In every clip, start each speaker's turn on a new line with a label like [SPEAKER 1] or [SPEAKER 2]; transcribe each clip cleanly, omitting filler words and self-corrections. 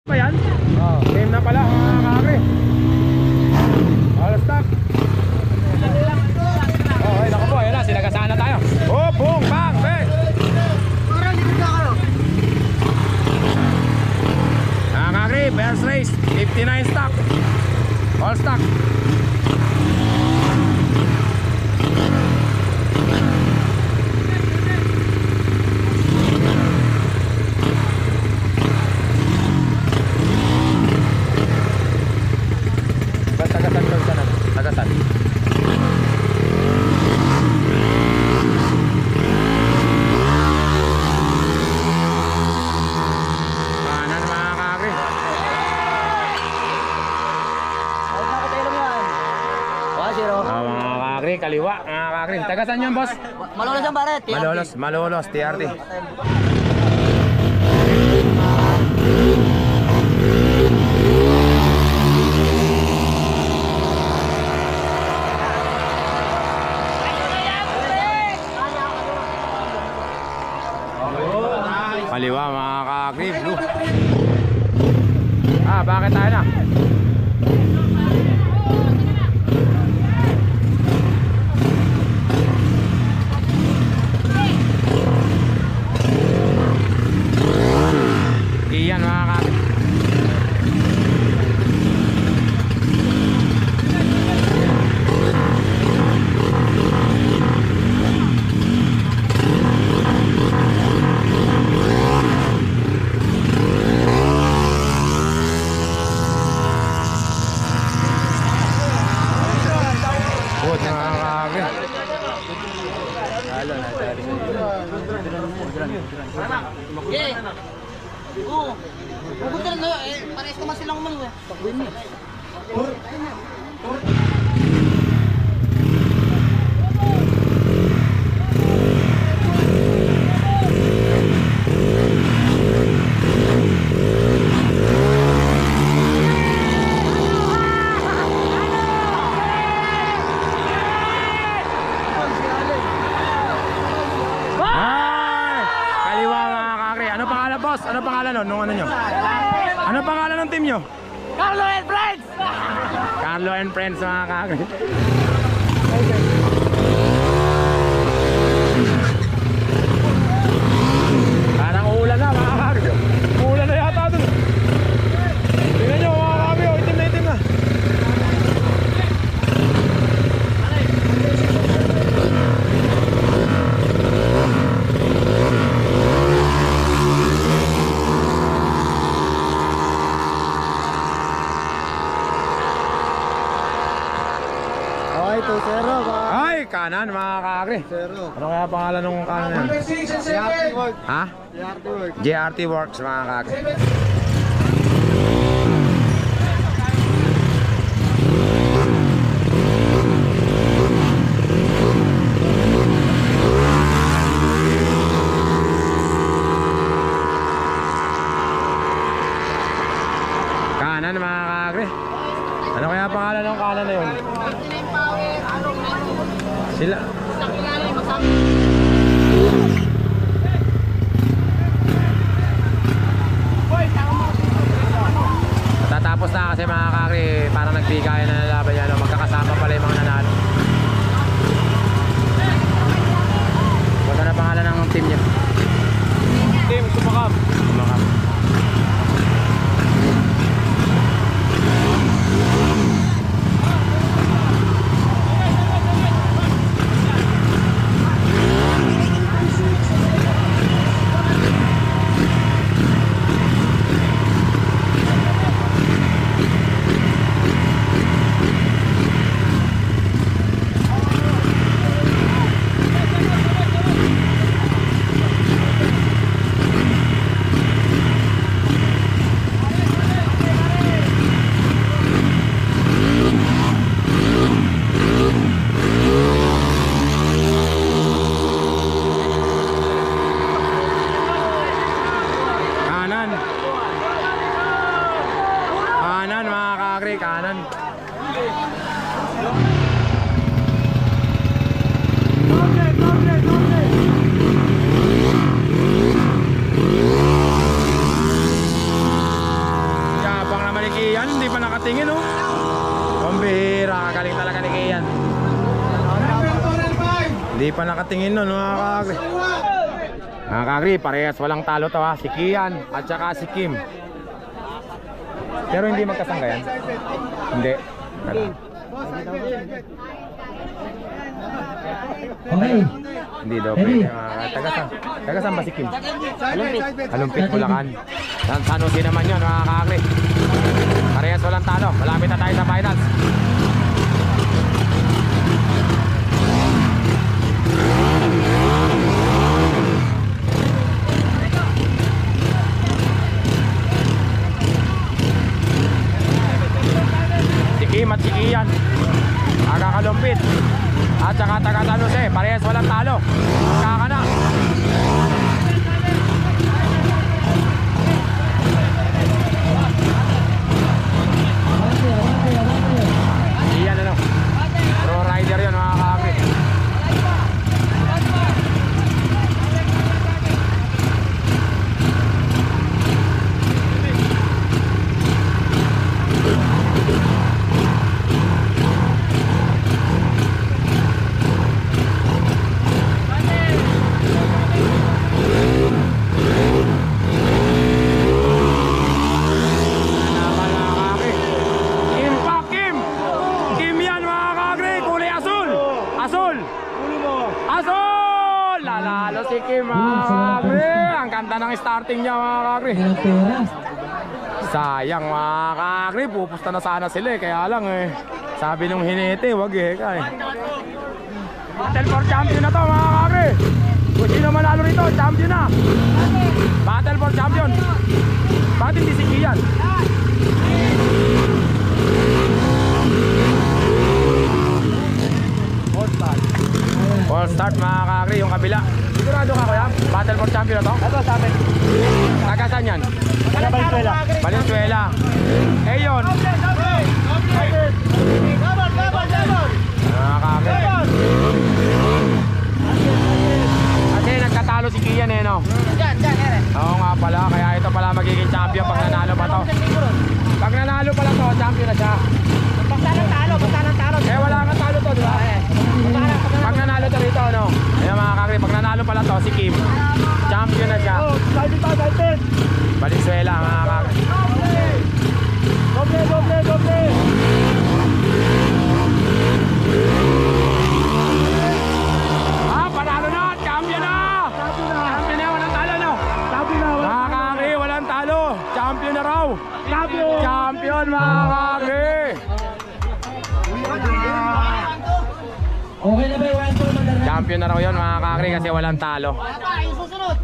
[SPEAKER 1] Pa yan? Oh, game na pala mga kakri. All stock. Oh, ay naku po, ayun na, sinagasaan na tayo. Oh, boom, bang, bang.
[SPEAKER 2] Parang likod na kayo.
[SPEAKER 1] Mga kakri, first race, 59 stock. All stock. Tagasan. Kanan mga kakri. Mga kakri, kaliwa mga kakri. Tagasan yun boss?
[SPEAKER 2] Malolos ang baret.
[SPEAKER 1] Malolos, TRT. Kaliwa mga kakri, blue. Bakit tayo na? Iyan mga kakri.
[SPEAKER 2] Okay. Oo. Pupunta na parehas naman silang umano eh. Takbuhin mo.
[SPEAKER 1] Ano pangalan nun? Nung ano nyo? Ano pangalan ng team nyo?
[SPEAKER 2] Carlo and Friends!
[SPEAKER 1] Carlo and Friends mga kakri. Parang ulan na mga kakri. Ulan na yata dun. Tingnan nyo mga kakri, itim na itim na. Ay, kanan mga kakri. Ano kaya pangalan ng kanan yan?
[SPEAKER 2] JRT Works.
[SPEAKER 1] Ha? JRT Works mga kakri. Kanan mga kakri. Ano kaya pangalan ng kanan na yun? Sila. Tatapos na kasi mga kakri, parang nagbigayan na nalaban yan. Magkakasama pala yung mga nanalo. Wala na pangalan ng team niya. Team Sumakam. Sumakam. Kanan mga kakri, kanan. ni Kian, hindi pa nakatingin oh. Pambihira, galing talaga ni Kian. Hindi pa nakatingin nun mga kakagri. Mga kakagri, parehas walang talo to ha. Si Kian at saka si Kim. Pero hindi magkasanggayan. Hindi.
[SPEAKER 3] Okay.
[SPEAKER 1] Hindi daw pwede. Tagasan ba si Kim? Alumpit Bulacan. San Jose naman yun mga kakagri. Parehas walang talo. Malapit na tayo sa finals. Si Kim at si Kian Kakalumpit at saka taga San Jose. Parehas walang talo. Kakana. Iyan ano, pro rider yun mga kakagri. Si Kim mga kakagri. Ang ganda ng starting niya mga kakagri. Sayang mga kakagri. Pupusta na sana sila eh. Kaya lang eh, sabi nung hinete wag eh. Battle for champion na to mga kakagri. Kung sino manalo rito, champion na. Battle for champion. Bakit hindi si Kian? All start mga kakagri. Yung kabila. Sigurado ka kuya? Battle for champion na to? Ito sa amin. Tagasan yan?
[SPEAKER 3] Valenzuela.
[SPEAKER 1] Valenzuela. Eh yun. Kasi nagkatalo si Kian eh no? Oo nga pala. Kaya ito pala magiging champion pag nanalo pa to. Pag nanalo pala to, champion na siya.
[SPEAKER 2] Basta ng talo.
[SPEAKER 1] Eh wala kang talo to, di ba? Pag nanalo to rito, ano? Ayan mga kakri, pag nanalo pala to, si Kim, champion na siya. Valenzuela, mga kakri.
[SPEAKER 3] Doble.
[SPEAKER 1] Panalo na! Champion na! Champion na, walang talo, no? Mga kakri, walang talo. Champion na raw. Champion, mga kakri.
[SPEAKER 3] Okay na ba yung 1-4
[SPEAKER 1] Champion na raw yun mga kakri kasi walang talo.
[SPEAKER 2] Yung susunod.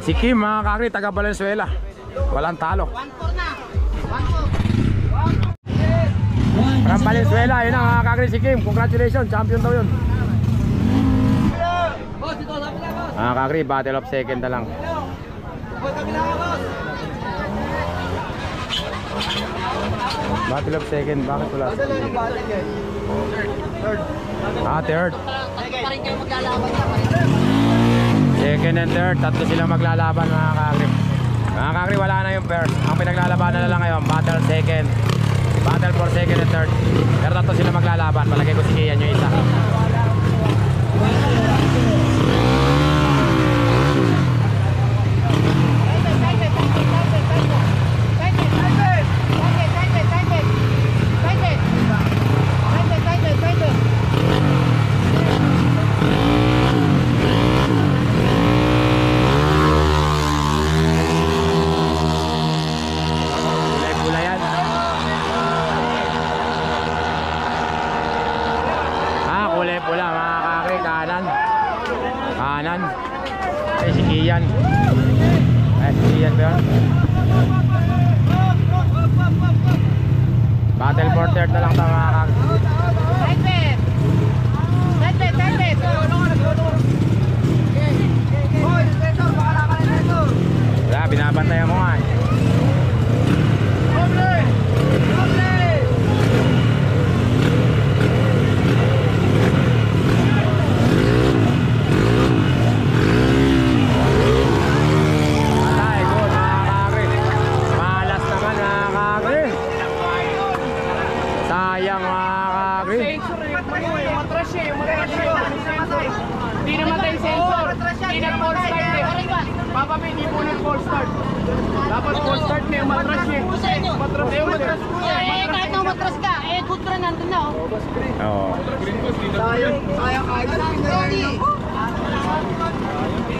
[SPEAKER 1] Si Kim mga kakri, taga Valenzuela. Walang talo.
[SPEAKER 2] 1-4 na.
[SPEAKER 1] From Valenzuela, yun ang mga kakri si Kim. Congratulations, champion daw yun. Mga kakri, battle of second na lang. Battle of second, bakit wala? Third.
[SPEAKER 2] Pa rin kayo maglalaban na.
[SPEAKER 1] Second and third, tatlo sila maglalaban mga kakri. Mga kakri, wala na yung first. Ang pinaglalabanan na lang ngayon, battle second. Battle for second and third. Pero tatlo sila maglalaban. Palagay ko si Kian yung isa. Kanan. Si Kian. Si Kian ba yun? Battle for third na lang ito mga kakri. Wala, binabantayan ko nga eh.
[SPEAKER 3] Papa May, hindi po nag-full start. Dapat full start na yung matras niya.
[SPEAKER 2] Sa inyo.
[SPEAKER 3] Matras na yung matras.
[SPEAKER 2] Kahit na matras ka, good run nandun na, oh.
[SPEAKER 1] Oo.
[SPEAKER 3] Sayang kahit na pinarayan ako.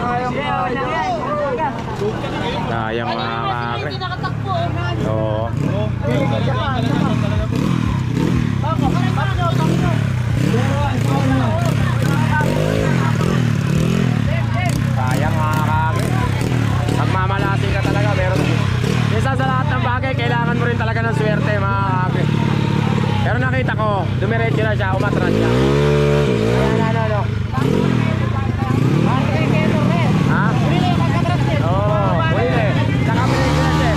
[SPEAKER 3] Sayang kahit
[SPEAKER 1] Sayang mga kakri.
[SPEAKER 2] Hindi nakatakbo.
[SPEAKER 1] Oo. Sayang mga kakri. Pagmamalasi ka talaga, meron. Minsan sa lahat ng bagay, kailangan mo rin talaga ng swerte mga kakri. Pero nakita ko, dumiretso na siya, umatras siya. Ayan, ano. Ha? Oo, pwede. Saka break na siya.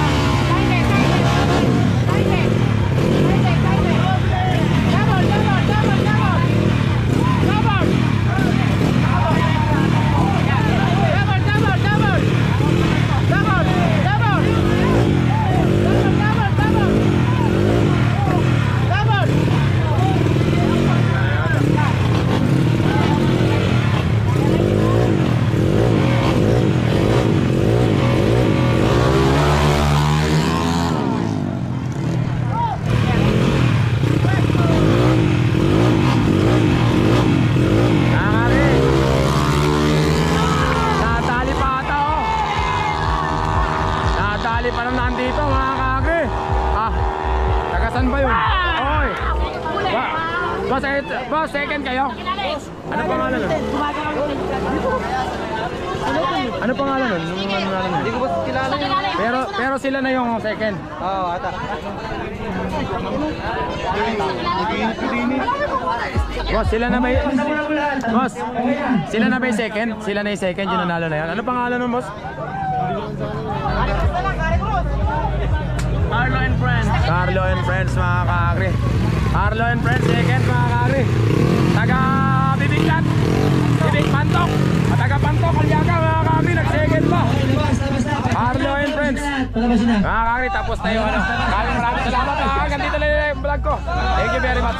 [SPEAKER 1] Nadali pa lang nandito mga kakri. Ah, tagasan ba yun? Oy. Boss, second kayo? Ano pangalan nun? Ano pangalan nun?
[SPEAKER 3] Hindi ko ba kilala yun?
[SPEAKER 1] Pero sila na yung second.
[SPEAKER 3] Oo, ata.
[SPEAKER 1] Boss, sila na ba Boss, sila na ba yung second? Sila na yung second, yung nanalo na yan. Ano pangalan nun, boss?
[SPEAKER 3] Carlo and Friends.
[SPEAKER 1] Carlo and Friends mga kakri. Carlo and Friends, second mga kakri. Taga Bibiglat, Bibig Pantok. Taga Pantok, Kalyaga mga kakri, nag-second pa. Carlo and Friends. Mga kakri, tapos na yung ano. Maraming salamat mga kakri. Ganito lang yung vlog ko. Thank you very much.